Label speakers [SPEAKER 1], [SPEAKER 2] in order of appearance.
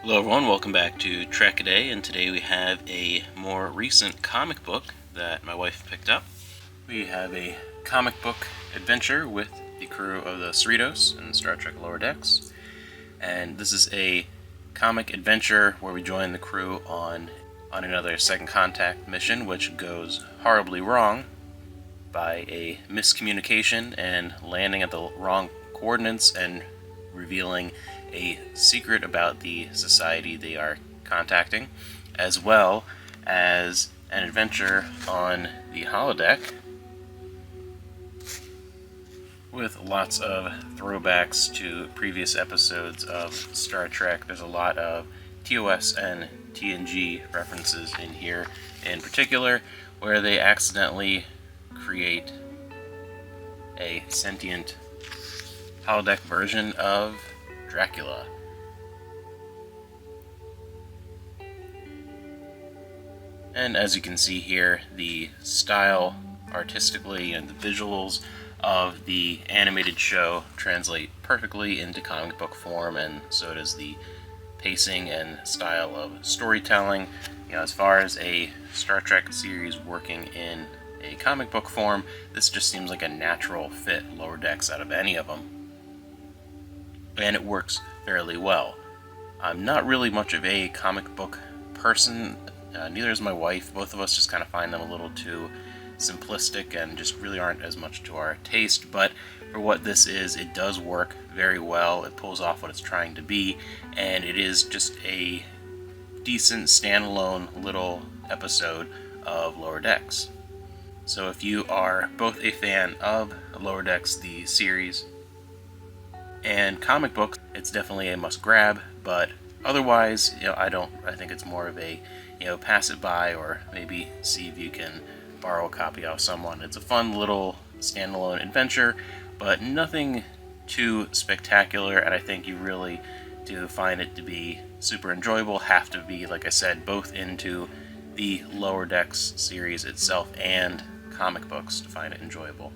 [SPEAKER 1] Hello everyone, welcome back to Trek A Day, and today we have a more recent comic book that my wife picked up. We have a comic book adventure with the crew of the Cerritos in Star Trek Lower Decks, and this is a comic adventure where we join the crew on another Second Contact mission, which goes horribly wrong by a miscommunication and landing at the wrong coordinates and revealing a secret about the society they are contacting, as well as an adventure on the holodeck with lots of throwbacks to previous episodes of Star Trek. There's a lot of TOS and TNG references in here, in particular, where they accidentally create a sentient holodeck version of Dracula. And as you can see here, the style artistically and the visuals of the animated show translate perfectly into comic book form, and so does the pacing and style of storytelling. As far as a Star Trek series working in a comic book form, this just seems like a natural fit Lower Decks out of any of them. And it works fairly well. I'm not really much of a comic book person, neither is my wife. Both of us just kind of find them a little too simplistic and just really aren't as much to our taste, but for what this is, it does work very well. It pulls off what it's trying to be, and it is just a decent standalone little episode of Lower Decks. So if you are both a fan of Lower Decks, the series, and comic books, it's definitely a must grab, but otherwise, I think it's more of a, pass it by, or maybe see if you can borrow a copy off someone. It's a fun little standalone adventure, but nothing too spectacular, and I think you really do find it to be super enjoyable. Have to be, like I said, both into the Lower Decks series itself and comic books to find it enjoyable.